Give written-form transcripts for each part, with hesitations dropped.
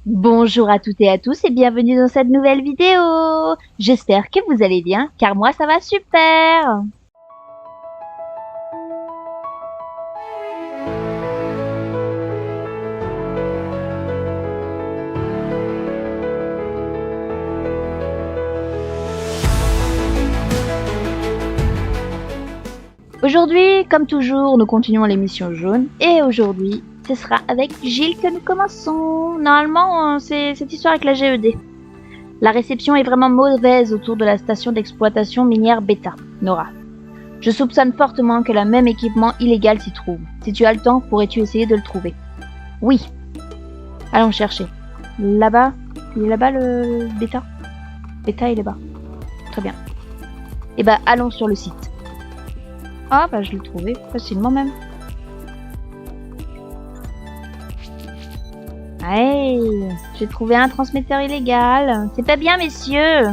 Bonjour à toutes et à tous et bienvenue dans cette nouvelle vidéo. J'espère que vous allez bien car moi ça va super. Aujourd'hui, comme toujours, nous continuons l'émission jaune et aujourd'hui, ce sera avec Gilles que nous commençons. Normalement, c'est cette histoire avec la GED. La réception est vraiment mauvaise autour de la station d'exploitation minière Beta, Nora. Je soupçonne fortement que le même équipement illégal s'y trouve. Si tu as le temps, pourrais-tu essayer de le trouver? Oui. Allons chercher. Là-bas? Il est là-bas le Beta? Beta, il est là-bas. Très bien. Eh ben, allons sur le site. Ah, bah je l'ai trouvé facilement même. Hey, j'ai trouvé un transmetteur illégal. C'est pas bien, messieurs.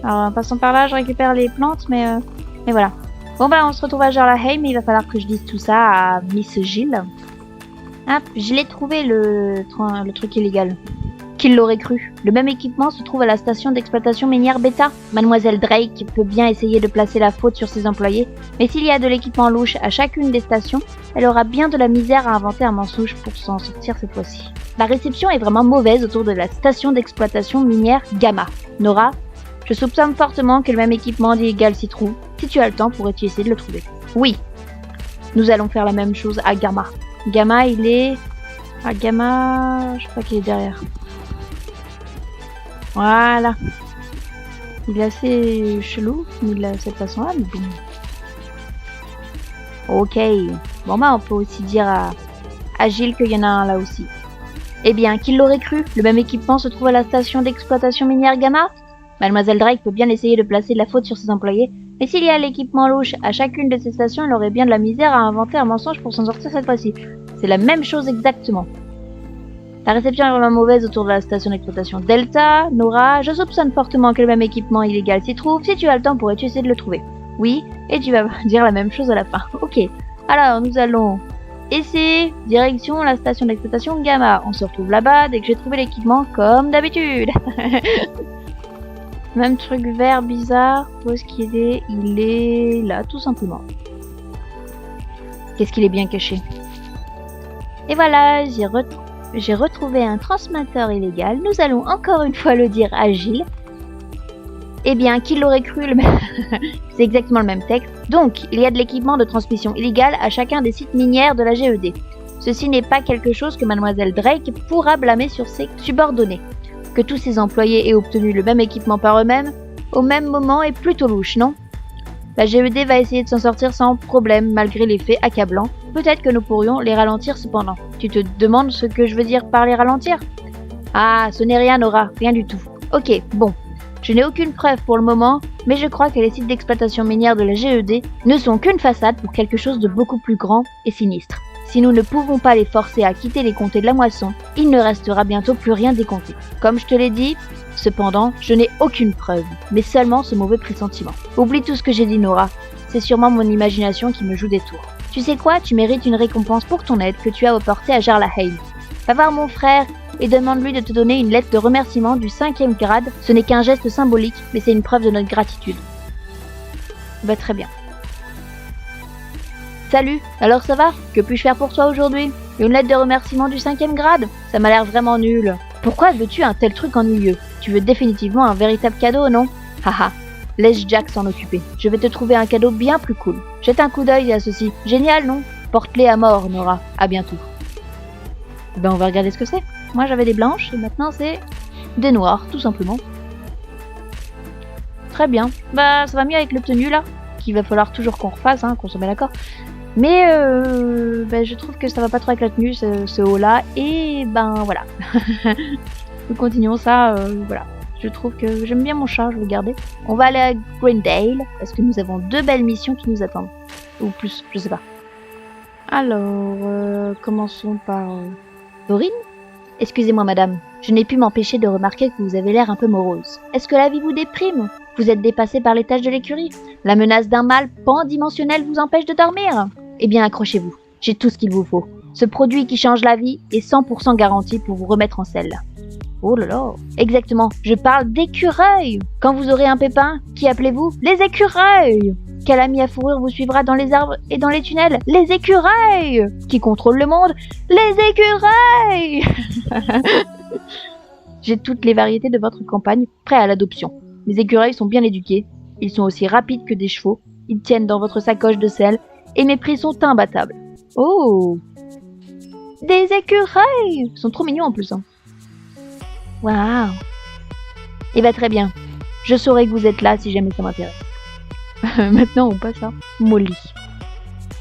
Alors, en passant par là, je récupère les plantes, mais voilà. Bon, bah, on se retrouve à Jarlaheim, mais il va falloir que je dise tout ça à Miss Gilles. Ah, je l'ai trouvé, le truc illégal. Qui l'aurait cru? Le même équipement se trouve à la station d'exploitation minière Beta. Mademoiselle Drake peut bien essayer de placer la faute sur ses employés, mais s'il y a de l'équipement louche à chacune des stations, elle aura bien de la misère à inventer un mensonge pour s'en sortir cette fois-ci. La réception est vraiment mauvaise autour de la station d'exploitation minière Gamma. Nora, je soupçonne fortement que le même équipement illégal s'y trouve. Si tu as le temps, pourrais-tu essayer de le trouver? Oui. Nous allons faire la même chose à Gamma. Gamma, il est... Ah, Gamma... Je crois qu'il est derrière. Voilà. Il est assez chelou, il a cette façon-là, mais bon. Ok. Bon bah on peut aussi dire à Gilles qu'il y en a un là aussi. Eh bien, qui l'aurait cru? Le même équipement se trouve à la station d'exploitation minière Gamma? Mademoiselle Drake peut bien essayer de placer la faute sur ses employés, mais s'il y a l'équipement louche à chacune de ces stations, elle aurait bien de la misère à inventer un mensonge pour s'en sortir cette fois-ci. C'est la même chose exactement. La réception est vraiment mauvaise autour de la station d'exploitation Delta. Nora, je soupçonne fortement que le même équipement illégal s'y trouve. Si tu as le temps, pourrais-tu essayer de le trouver? Oui, et tu vas dire la même chose à la fin. Ok, alors nous allons essayer. Direction la station d'exploitation Gamma. On se retrouve là-bas dès que j'ai trouvé l'équipement comme d'habitude. Même truc vert bizarre. Où est-ce qu'il est? Il est là, tout simplement. Qu'est-ce qu'il est bien caché? Et voilà, j'ai retrouvé un transmetteur illégal. Nous allons encore une fois le dire à Gilles. Eh bien, qui l'aurait cru? C'est exactement le même texte. Donc, il y a de l'équipement de transmission illégale à chacun des sites minières de la GED. Ceci n'est pas quelque chose que Mademoiselle Drake pourra blâmer sur ses subordonnés. Que tous ses employés aient obtenu le même équipement par eux-mêmes, au même moment, est plutôt louche, non? La GED va essayer de s'en sortir sans problème, malgré les faits accablants. Peut-être que nous pourrions les ralentir cependant. Tu te demandes ce que je veux dire par les ralentir? Ah, ce n'est rien, Nora, rien du tout. Ok, bon. Je n'ai aucune preuve pour le moment, mais je crois que les sites d'exploitation minière de la GED ne sont qu'une façade pour quelque chose de beaucoup plus grand et sinistre. Si nous ne pouvons pas les forcer à quitter les comtés de la moisson, il ne restera bientôt plus rien des comtés. Comme je te l'ai dit, cependant, je n'ai aucune preuve, mais seulement ce mauvais pressentiment. Oublie tout ce que j'ai dit, Nora. C'est sûrement mon imagination qui me joue des tours. Tu sais quoi? Tu mérites une récompense pour ton aide que tu as apportée à Jarlaheim. Va voir mon frère et demande-lui de te donner une lettre de remerciement du 5e grade. Ce n'est qu'un geste symbolique, mais c'est une preuve de notre gratitude. Bah très bien. Salut, alors ça va? Que puis-je faire pour toi aujourd'hui? Une lettre de remerciement du 5e grade? Ça m'a l'air vraiment nul. Pourquoi veux-tu un tel truc ennuyeux? Tu veux définitivement un véritable cadeau, non? Haha, laisse Jack s'en occuper. Je vais te trouver un cadeau bien plus cool. Jette un coup d'œil à ceci. Génial, non? Porte-les à mort, Nora. À bientôt. Ben on va regarder ce que c'est. Moi j'avais des blanches et maintenant c'est des noires, tout simplement. Très bien. Bah ça va mieux avec l'obtenu là, qu'il va falloir toujours qu'on refasse, hein, qu'on se met d'accord. Mais je trouve que ça va pas trop avec la tenue, ce haut là. Et ben voilà. Nous continuons ça, voilà. Je trouve que j'aime bien mon chat, je vais le garder. On va aller à Greendale, parce que nous avons 2 belles missions qui nous attendent. Ou plus, je sais pas. Alors, commençons par... Dorine? Excusez-moi madame, je n'ai pu m'empêcher de remarquer que vous avez l'air un peu morose. Est-ce que la vie vous déprime? Vous êtes dépassée par les tâches de l'écurie? La menace d'un mal pandimensionnel vous empêche de dormir? Eh bien accrochez-vous, j'ai tout ce qu'il vous faut. Ce produit qui change la vie est 100% garanti pour vous remettre en selle. Oh là là, exactement, je parle d'écureuils. Quand vous aurez un pépin, qui appelez-vous? Les écureuils. Quel ami à fourrure vous suivra dans les arbres et dans les tunnels? Les écureuils. Qui contrôle le monde? Les écureuils. J'ai toutes les variétés de votre campagne prêts à l'adoption. Mes écureuils sont bien éduqués, ils sont aussi rapides que des chevaux, ils tiennent dans votre sacoche de sel et mes prix sont imbattables. Oh, des écureuils! Ils sont trop mignons en plus. Hein. Waouh! Eh bien très bien, je saurai que vous êtes là si jamais ça m'intéresse. Maintenant on passe à Molly.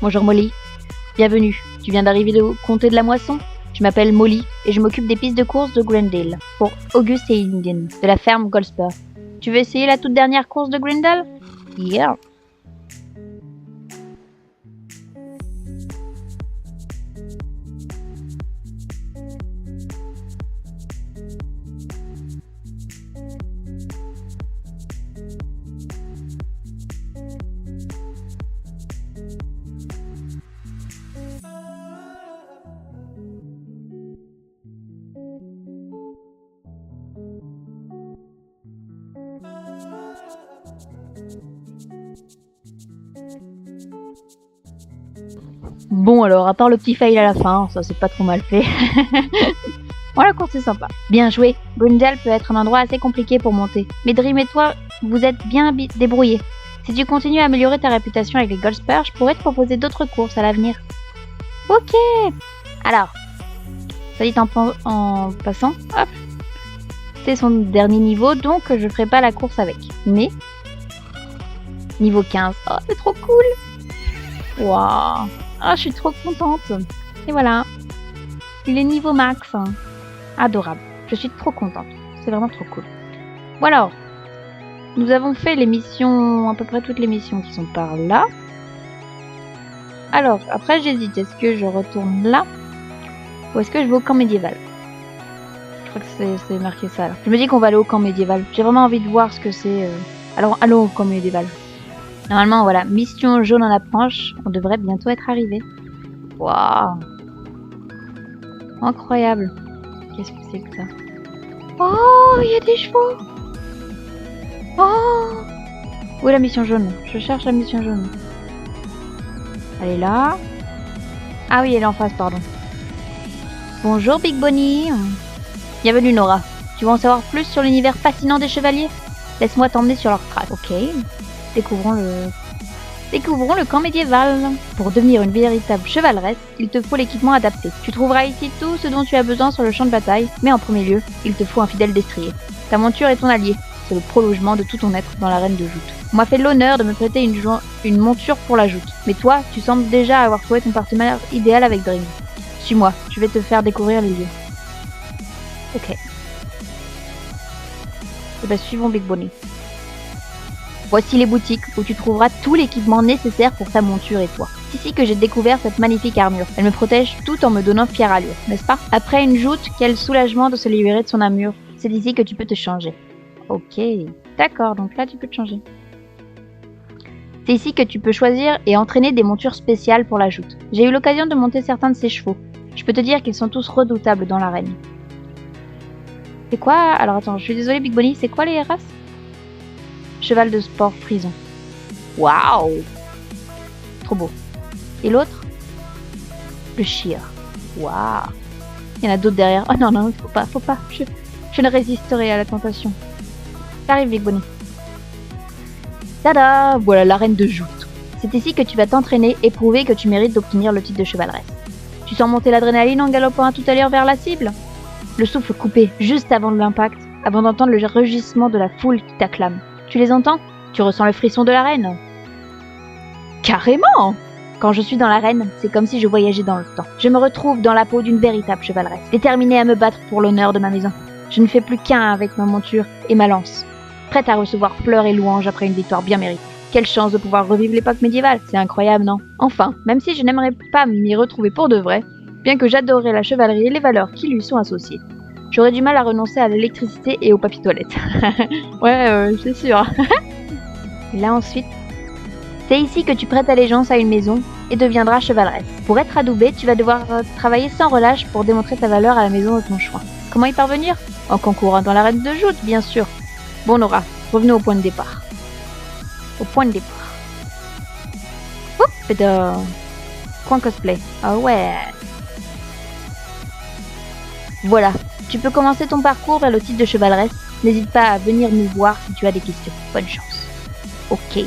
Bonjour Molly, bienvenue, tu viens d'arriver du comté de la moisson? Je m'appelle Molly et je m'occupe des pistes de course de Grendale pour Auguste et Indian de la ferme Goldspur. Tu veux essayer la toute dernière course de Grendale? Yeah! Bon alors, à part le petit fail à la fin, ça c'est pas trop mal fait. Bon, la course est sympa. Bien joué. Grendale peut être un endroit assez compliqué pour monter. Mais Dream et toi, vous êtes bien débrouillés. Si tu continues à améliorer ta réputation avec les Goldspur, je pourrais te proposer d'autres courses à l'avenir. Ok. Alors, ça dit en passant, hop. C'est son dernier niveau, donc je ferai pas la course avec. Mais, niveau 15. Oh, c'est trop cool. Waouh. Ah, je suis trop contente. Et voilà. Il est niveau max. Adorable. Je suis trop contente. C'est vraiment trop cool. Bon alors, nous avons fait les missions, à peu près toutes les missions qui sont par là. Alors, après j'hésite. Est-ce que je retourne là? Ou est-ce que je vais au camp médiéval? Je crois que c'est marqué ça là. Je me dis qu'on va aller au camp médiéval. J'ai vraiment envie de voir ce que c'est. Alors, allons au camp médiéval. Normalement, voilà, mission jaune en approche. On devrait bientôt être arrivé. Waouh! Incroyable. Qu'est-ce que c'est que ça? Oh, il y a des chevaux! Oh! Où est la mission jaune? Je cherche la mission jaune. Elle est là. Ah oui, elle est en face, pardon. Bonjour Big Bonnie. Bienvenue Nora. Tu veux en savoir plus sur l'univers fascinant des chevaliers? Laisse-moi t'emmener sur leur trace. Ok. Découvrons le camp médiéval. Pour devenir une véritable chevaleresse, il te faut l'équipement adapté. Tu trouveras ici tout ce dont tu as besoin sur le champ de bataille, mais en premier lieu, il te faut un fidèle destrier. Ta monture est ton allié, c'est le prolongement de tout ton être dans l'arène de joute. On m'a fait l'honneur de me prêter une monture pour la joute, mais toi, tu sembles déjà avoir trouvé ton partenaire idéal avec Dream. Suis-moi, je vais te faire découvrir les lieux. Ok. Et bah suivons Big Bonnie. Voici les boutiques où tu trouveras tout l'équipement nécessaire pour ta monture et toi. C'est ici que j'ai découvert cette magnifique armure. Elle me protège tout en me donnant fière allure, n'est-ce pas? Après une joute, quel soulagement de se libérer de son armure. C'est ici que tu peux te changer. Ok, d'accord, donc là tu peux te changer. C'est ici que tu peux choisir et entraîner des montures spéciales pour la joute. J'ai eu l'occasion de monter certains de ces chevaux. Je peux te dire qu'ils sont tous redoutables dans l'arène. C'est quoi? Alors attends, je suis désolée Big Bonnie, c'est quoi les races? Cheval de sport frison. Waouh! Trop beau. Et l'autre? Le Sheer. Waouh! Il y en a d'autres derrière. Oh non, non, faut pas. Je ne résisterai à la tentation. J'arrive, Big Bonnie. Tada! Voilà l'arène de joute. C'est ici que tu vas t'entraîner et prouver que tu mérites d'obtenir le titre de chevaleresse. Tu sens monter l'adrénaline en galopant tout à l'heure vers la cible? Le souffle coupé juste avant l'impact, avant d'entendre le rugissement de la foule qui t'acclame. Tu les entends? Tu ressens le frisson de l'arène? Carrément! Quand je suis dans l'arène, c'est comme si je voyageais dans le temps. Je me retrouve dans la peau d'une véritable chevaleresse, déterminée à me battre pour l'honneur de ma maison. Je ne fais plus qu'un avec ma monture et ma lance, prête à recevoir fleurs et louanges après une victoire bien méritée. Quelle chance de pouvoir revivre l'époque médiévale, c'est incroyable, non? Enfin, même si je n'aimerais pas m'y retrouver pour de vrai, bien que j'adorais la chevalerie et les valeurs qui lui sont associées, j'aurais du mal à renoncer à l'électricité et au papier toilette. Ouais, c'est sûr. Et là ensuite, c'est ici que tu prêtes allégeance à une maison et deviendras chevaleresse. Pour être adoubée, tu vas devoir travailler sans relâche pour démontrer ta valeur à la maison de ton choix. Comment y parvenir? En concourant dans l'arène de joute, bien sûr. Bon Nora, revenons au point de départ. Au point de départ. Oups, pédard. Coin cosplay. Ah ouais. Voilà, tu peux commencer ton parcours vers le titre de chevaleresse. N'hésite pas à venir nous voir si tu as des questions. Bonne chance. Ok.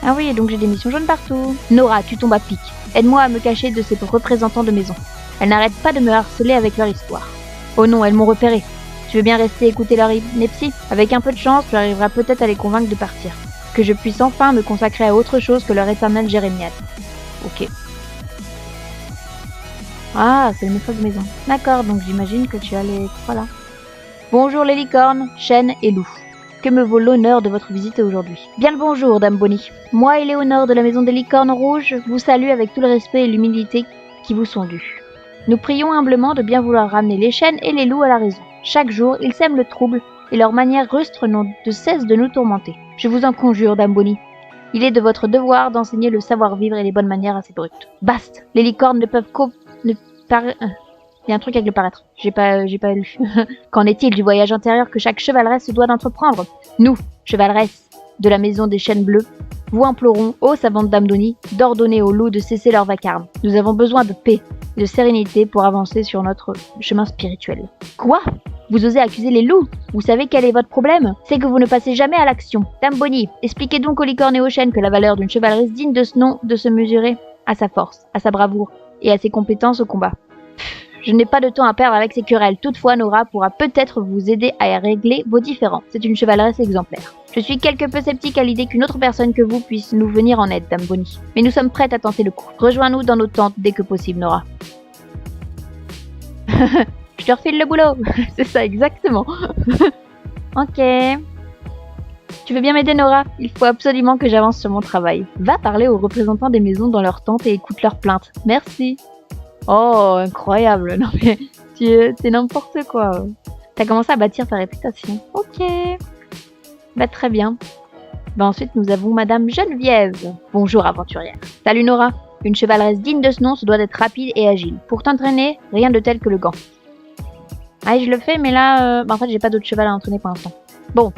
Ah oui, donc j'ai des missions jaunes partout. Nora, tu tombes à pic. Aide-moi à me cacher de ces représentants de maison. Elles n'arrêtent pas de me harceler avec leur histoire. Oh non, elles m'ont repéré. Tu veux bien rester écouter leur ineptie? Avec un peu de chance, tu arriveras peut-être à les convaincre de partir. Que je puisse enfin me consacrer à autre chose que leur éternelle jérémiade. Ok. Ah, c'est le maîtresse de maison. D'accord, donc j'imagine que tu as les trois là. Bonjour les licornes, chênes et loups. Que me vaut l'honneur de votre visite aujourd'hui? Bien le bonjour, Dame Bonnie. Moi et Léonore de la maison des licornes rouges vous salue avec tout le respect et l'humilité qui vous sont dus. Nous prions humblement de bien vouloir ramener les chênes et les loups à la raison. Chaque jour, ils sèment le trouble et leurs manières rustres n'ont de cesse de nous tourmenter. Je vous en conjure, Dame Bonnie. Il est de votre devoir d'enseigner le savoir-vivre et les bonnes manières à ces brutes. Bast! Les licornes ne peuvent Il y a un truc avec le paraître. J'ai pas lu. Qu'en est-il du voyage intérieur que chaque chevaleresse se doit d'entreprendre? Nous, chevaleresses de la maison des chênes bleus, vous implorons, ô savante Dame Bonnie, d'ordonner aux loups de cesser leur vacarme. Nous avons besoin de paix et de sérénité pour avancer sur notre chemin spirituel. Quoi? Vous osez accuser les loups? Vous savez quel est votre problème? C'est que vous ne passez jamais à l'action. Dame Bonnie, expliquez donc aux licornes et aux chênes que la valeur d'une chevaleresse digne de ce nom de se mesurer à sa force, à sa bravoure et à ses compétences au combat. Je n'ai pas de temps à perdre avec ces querelles. Toutefois, Nora pourra peut-être vous aider à régler vos différends. C'est une chevaleresse exemplaire. Je suis quelque peu sceptique à l'idée qu'une autre personne que vous puisse nous venir en aide, Dame Bonnie. Mais nous sommes prêtes à tenter le coup. Rejoins-nous dans nos tentes dès que possible, Nora. Je te refile le boulot. C'est ça, exactement. Ok. Tu veux bien m'aider, Nora? Il faut absolument que j'avance sur mon travail. Va parler aux représentants des maisons dans leurs tentes et écoute leurs plaintes. Merci. Oh, incroyable. Non mais, c'est n'importe quoi. T'as commencé à bâtir ta réputation. Ok. Bah très bien. Bah ensuite, nous avons Madame Geneviève. Bonjour, aventurière. Salut, Nora. Une chevaleresse digne de ce nom se doit d'être rapide et agile. Pour t'entraîner, rien de tel que le gant. Ah, je le fais, mais là, en fait, j'ai pas d'autre cheval à entraîner pour l'instant. Bon.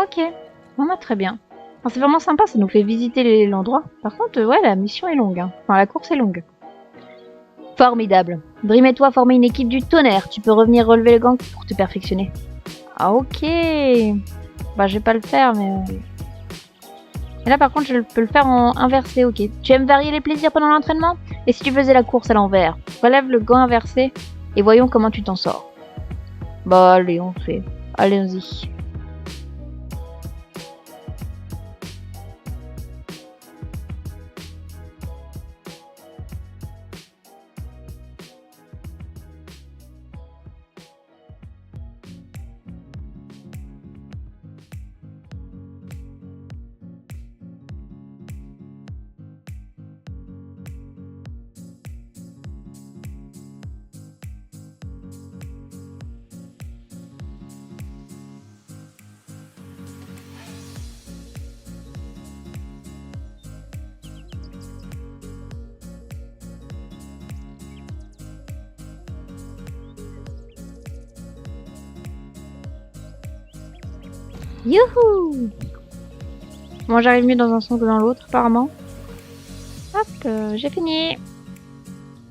Ok, bon bah très bien. Enfin, c'est vraiment sympa, ça nous fait visiter l'endroit. Par contre, ouais, la mission est longue. Hein. Enfin, la course est longue. Formidable. Dream et toi formez une équipe du tonnerre. Tu peux revenir relever le gang pour te perfectionner. Ah ok. Bah je vais pas le faire, mais... Et là par contre, je peux le faire en inversé, ok. Tu aimes varier les plaisirs pendant l'entraînement? Et si tu faisais la course à l'envers? Relève le gant inversé et voyons comment tu t'en sors. Bah allez, on fait. Allez-y. Youhou! Moi j'arrive mieux dans un sens que dans l'autre apparemment. Hop, j'ai fini.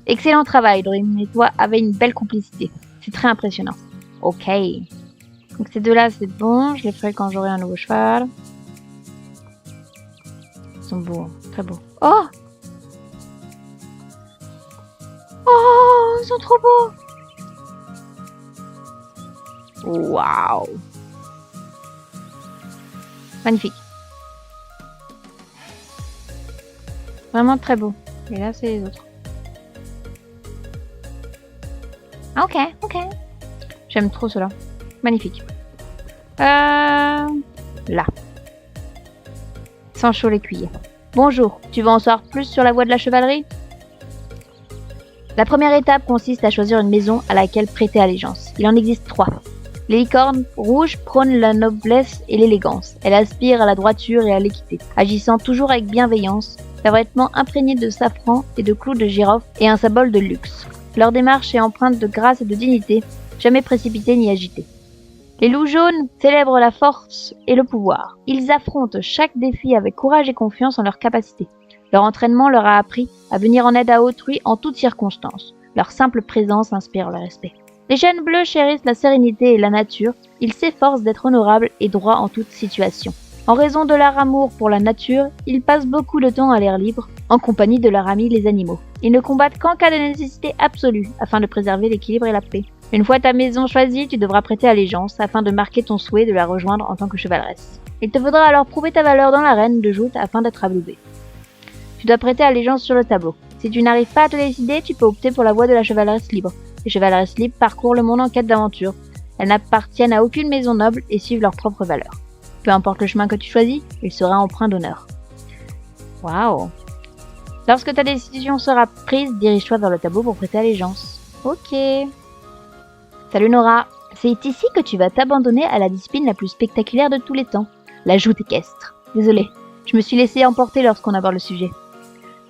Excellent travail, Dream. Et toi avez une belle complicité. C'est très impressionnant. Ok. Donc ces deux-là c'est bon. Je les ferai quand j'aurai un nouveau cheval. sont beaux, hein. Très beaux. Oh! Oh, ils sont trop beaux! Waouh! Magnifique. Vraiment très beau. Et là, c'est les autres. Ah, ok, ok. J'aime trop cela. Magnifique. Là. Sancho l'écuyer. Bonjour, tu veux en savoir plus sur la voie de la chevalerie? La première étape consiste à choisir une maison à laquelle prêter allégeance. Il en existe 3. Les licornes rouges prônent la noblesse et l'élégance. Elles aspirent à la droiture et à l'équité, agissant toujours avec bienveillance. Leurs vêtements imprégnés de safran et de clous de girofle est un symbole de luxe. Leur démarche est empreinte de grâce et de dignité, jamais précipitée ni agitée. Les loups jaunes célèbrent la force et le pouvoir. Ils affrontent chaque défi avec courage et confiance en leurs capacités. Leur entraînement leur a appris à venir en aide à autrui en toutes circonstances. Leur simple présence inspire le respect. Les chênes bleus chérissent la sérénité et la nature. Ils s'efforcent d'être honorables et droits en toute situation. En raison de leur amour pour la nature, ils passent beaucoup de temps à l'air libre, en compagnie de leurs amis les animaux. Ils ne combattent qu'en cas de nécessité absolue, afin de préserver l'équilibre et la paix. Une fois ta maison choisie, tu devras prêter allégeance, afin de marquer ton souhait de la rejoindre en tant que chevaleresse. Il te faudra alors prouver ta valeur dans l'arène de joute afin d'être abloubé. Tu dois prêter allégeance sur le tableau. Si tu n'arrives pas à te décider, tu peux opter pour la voie de la chevaleresse libre. Les chevaleresses libres parcourent le monde en quête d'aventure. Elles n'appartiennent à aucune maison noble et suivent leurs propres valeurs. Peu importe le chemin que tu choisis, il sera empreint d'honneur. Waouh! Lorsque ta décision sera prise, dirige-toi vers le tableau pour prêter allégeance. Ok. Salut Nora. C'est ici que tu vas t'abandonner à la discipline la plus spectaculaire de tous les temps, la joute équestre. Désolée, je me suis laissée emporter lorsqu'on aborde le sujet.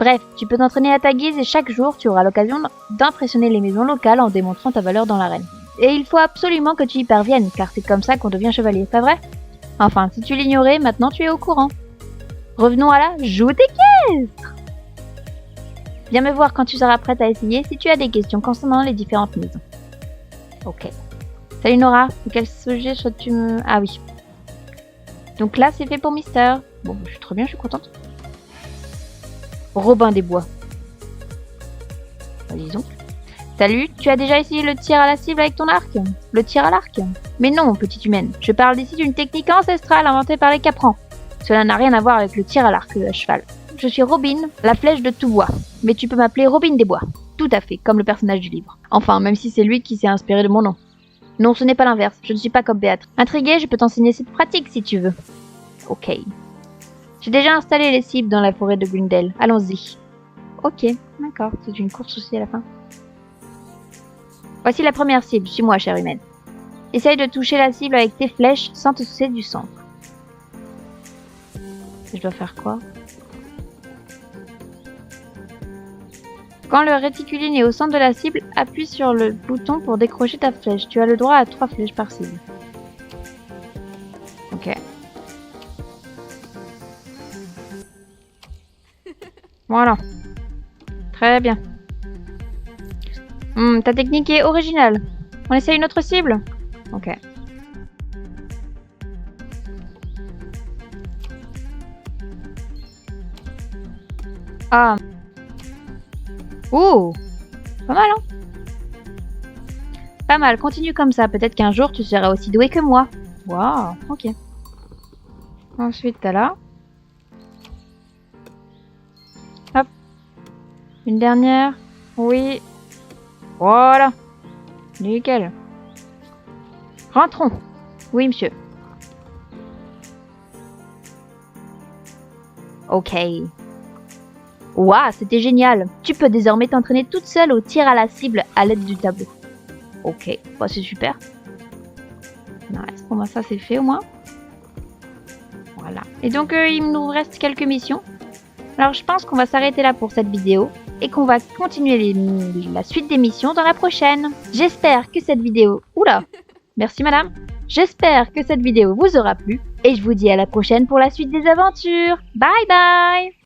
Bref, tu peux t'entraîner à ta guise et chaque jour, tu auras l'occasion d'impressionner les maisons locales en démontrant ta valeur dans l'arène. Et il faut absolument que tu y parviennes, car c'est comme ça qu'on devient chevalier, pas vrai? Enfin, si tu l'ignorais, maintenant tu es au courant. Revenons à la joute équestre. Viens me voir quand tu seras prête à essayer si tu as des questions concernant les différentes maisons. Ok. Salut Nora, de quel sujet souhaites-tu me... Ah oui. Donc là, c'est fait pour Mister. Bon, je suis trop bien, je suis contente. Robin des Bois. Disons. Salut, tu as déjà essayé le tir à la cible avec ton arc? Le tir à l'arc? Mais non, petite humaine. Je parle ici d'une technique ancestrale inventée par les Caprans. Cela n'a rien à voir avec le tir à l'arc à cheval. Je suis Robin, la flèche de tout bois. Mais tu peux m'appeler Robin des Bois. Tout à fait, comme le personnage du livre. Enfin, même si c'est lui qui s'est inspiré de mon nom. Non, ce n'est pas l'inverse. Je ne suis pas comme Béatrice. Intriguée, je peux t'enseigner cette pratique si tu veux. Ok. J'ai déjà installé les cibles dans la forêt de Grindel. Allons-y. Ok, d'accord. C'est une course aussi à la fin. Voici la première cible. Suis-moi, chère humaine. Essaye de toucher la cible avec tes flèches sans te soucier du centre. Je dois faire quoi? Quand le réticuline est au centre de la cible, appuie sur le bouton pour décrocher ta flèche. Tu as le droit à 3 flèches par cible. Ok. Voilà. Très bien. Ta technique est originale. On essaye une autre cible? Ok. Ah. Ouh. Pas mal, hein? Pas mal, continue comme ça. Peut-être qu'un jour, tu seras aussi doué que moi. Waouh, ok. Ensuite, t'as là. Hop. Une dernière. Oui. Voilà. Nickel. Rentrons. Oui, monsieur. Ok. Waouh, c'était génial. Tu peux désormais t'entraîner toute seule au tir à la cible à l'aide du tableau. Ok, bah, c'est super. Nice. Bon, bah, ça c'est fait au moins. Voilà. Et donc, il nous reste quelques missions. Alors, je pense qu'on va s'arrêter là pour cette vidéo et qu'on va continuer la suite des missions dans la prochaine. J'espère que cette vidéo... Oula! Merci madame. J'espère que cette vidéo vous aura plu et je vous dis à la prochaine pour la suite des aventures. Bye bye!